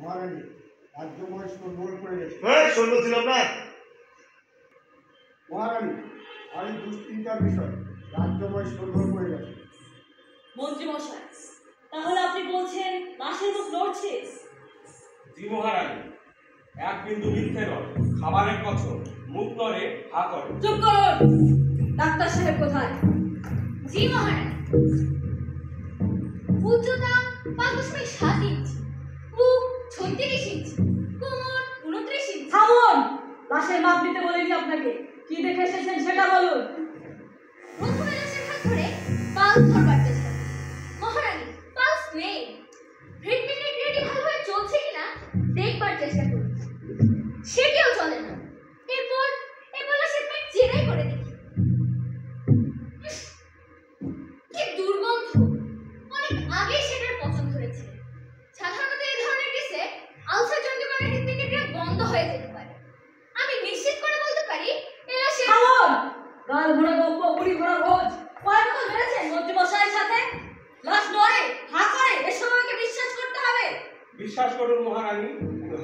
মহারানী রাজ্যময় সরবরাহ করে গেছে। সৈন্য ছিলাম না মহারানী, আর এই দুশ্চিন্তার বিষয় রাজ্যময় সরবরাহ করে গেছে। মন্ত্রী মশাই, তাহলে আপনি বলছেন লাশের মুখ নড়ছে? জি মহারানী, এক বিন্দু মিথ্যে নয়। খাবারের কসম, মুখ নড়ে, হা করে। চুপ করুন! ডাক্তার সাহেব কোথায়? জি মহারানী। উচ্চতা 5.7 ইঞ্চি, মুখ 36 ইঞ্চি, কোমর 29 ইঞ্চি। থামুন! লাশের মাপ নিতে বলিনি আপনাকে। কি দেখে এসেছেন সেটা বলুন। প্রথমে লাশের হাত ধরে পালস ধরবার চেষ্টা করি। মহারানী, পালস নেই। হৃদপিণ্ডের ক্রিয়াটি ভালোভাবে চলছে কিনা দেখবার চেষ্টা করি, সেটিও চলে না। এরপর লাশের পেট জেরাই করে দেখি। কি দুর্গন্ধ! অনেক আগে সেটার পচন ধরেছে। সাধারণত এই ধরনের কেসে আলসার জনিত কারণে হৃদপিণ্ডের ক্রিয়া বন্ধ হয়ে যেতে পারে। আমি নিশ্চিত করে বলতে পারি এই লাশের থামুন! গাল ভরা গপ্প, বুড়ি ভরা ভোজ। কয়েক কথা বেড়েছেন মন্ত্রী মশাইয়ের সাথে? লাশ নড়ে, হা করে, এসব আমাকে বিশ্বাস করতে হবে? বিশ্বাস করুন মহারানী,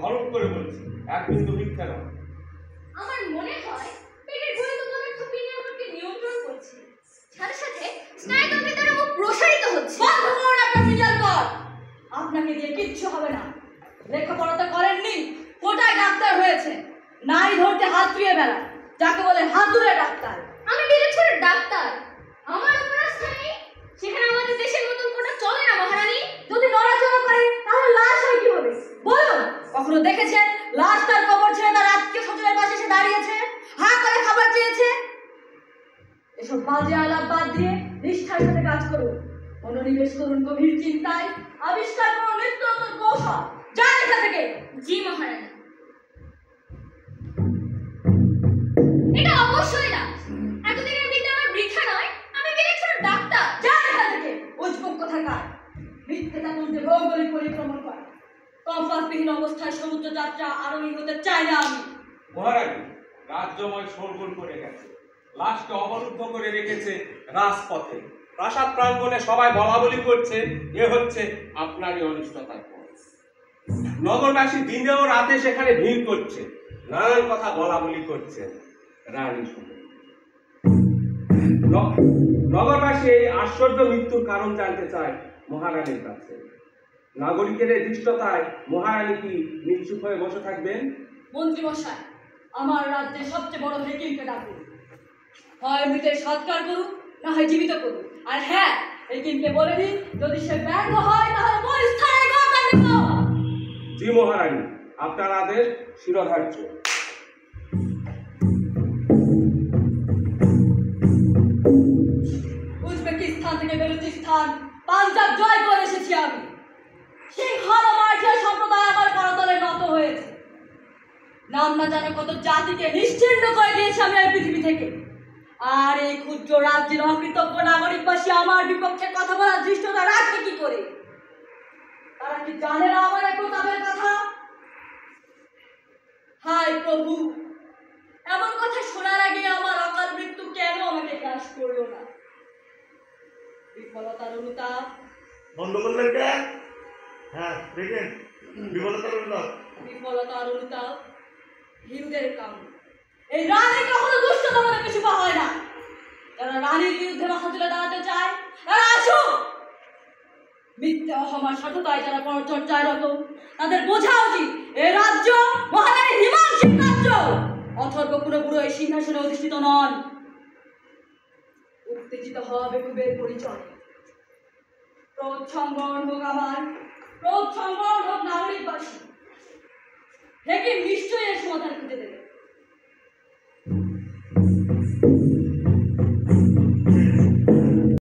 হলফ করে বলছি, এক বিন্দু মিথ্যে নয়। আমার মনে হয় পেটের গলিত পদার্থ পিণ্ডের উপরকে নিয়ন্ত্রণ করছে, সাথে সাথে স্নায়ুতন্ত্রের দ্বারা মুখ প্রসারিত হচ্ছে। বন্ধ করুন আপনার মিজাল কর! আপনাকে দিয়ে কিচ্ছু হবে না। লেখাপড়া তো করেননি, কোটায় ডাক্তার হয়েছে। নারী ধরতে হাত ধুয়ে বেড়া, যাকে বলে হাতুড়ে ডাক্তার। আমি বিচক্ষণের ডাক্তার, আমার অপরাস্থানে সেখানে আমাদের দেশের মতন কোটা চলে না মহারানী। যদি নড়াচড়া করে তাহলে লাশ হয় কি হবে বলুন? কখনো দেখেছেন লাশ তার কবর ছেড়ে তার আত্মীয় স্বজনের পাশে এসে দাঁড়িয়েছে, হা করে খাবার চেয়েছে? এসব বাজে আলাপ বাদ দিয়ে নিষ্ঠার সাথে কাজ করুন। মনোনিবেশ করুন গভীর চিন্তায়, আবিষ্কার করুন নিত্য নতুন কৌশল। যান এখান থেকে। জি মহারানী। এটা অবশ্যই না। এতদিনের বিদ্যা আমার বৃথা নয়। আমি বিচক্ষণের ডাক্তার। যান এখান থেকে। উজবুক কোথাকার! মিথ্যেটা তুলতে ভৌগোলিক পরিক্রমণ করে। কম্পাসবিহীন অবস্থায় সমুদ্র যাত্রা আরোহী হতে চাই না আমি। মহারানী, রাজ্যময় শোরগোল করে গেছে। লাশকে অবরুদ্ধ করে রেখেছে রাজপথে। প্রাসাদ প্রাঙ্গণে সবাই বলা বলি করছে, এ হচ্ছে আপনারই অনিষ্টতার ফল। নগরবাসী দিনে ও রাতে সেখানে ভিড় করছে, নানান কথা বলা বলি করছে। রানী শুনে নগরবাসী এই আশ্চর্য মৃত্যুর কারণ জানতে চায় মহারানীর কাছে। নাগরিকের এই দৃষ্টতায় মহারানী কি নিশ্চুপ হয়ে বসে থাকবেন? মন্ত্রী মশাই, আমার রাজ্যের সবচেয়ে বড় হেকিমকে ডাকুন। হয় মৃতের সৎকার করুন, না হয় জীবিত করুন। আর হ্যাঁ, হেকিমকে বলে দিন যদি সে ব্যর্থ হয় তাহলে ওই স্থানে গর্তা দেব। জি মহারানী, আপনার আদেশ শিরোধার্য। উজবেকিস্তান থেকে বেলুচিস্তান, পাঞ্জাব জয় করে এসেছি আমি। সিংহল মার্জিয়া সম্প্রদায় আমার করতলে নত হয়েছে। নাম না জানা কত জাতিকে নিশ্চিহ্ন করে দিয়েছি আমি এই পৃথিবী থেকে। আর এই ক্ষুদ্র রাজ্যের অকৃতজ্ঞ নাগরিকবাসী আমার বিপক্ষে কথা বলার দৃষ্টতা রাখে কি করে? তারা কি জানে না আমার এই প্রতাপের কথা? হায় প্রভু, এমন কথা শোনার আগে আমার অকাল মৃত্যু কেন আমাকে গ্রাস করলো না? বিফলতার অনুতাপ। বন্ধ করলেন কে? হ্যাঁ দেখেন, বিফলতার অনুতাপ। বিফলতার অনুতাপ হিন্দুদের কাম। এই রানী কখনো দুষ্টতা বলে কিছু হয় না। যারা রানীর বিরুদ্ধে মাথা তুলে দাঁড়াতে চায় তারা আসুক। মিথ্যে অহমার সততায় যারা পরচর্চায় রত, তাদের বোঝা উচিত এই রাজ্য মহারানী হিমাংশীর রাজ্য। অথর্ব কোনো বুড়ো এই সিংহাসনে অধিষ্ঠিত নন। উত্তেজিত হওয়া বেকুবের পরিচয়। ক্রোধ সংবরণ হোক আমার, ক্রোধ সংবরণ হোক নাগরিকবাসী। হেকিম নিশ্চয়ই এর সমাধান খুঁজে দেবে।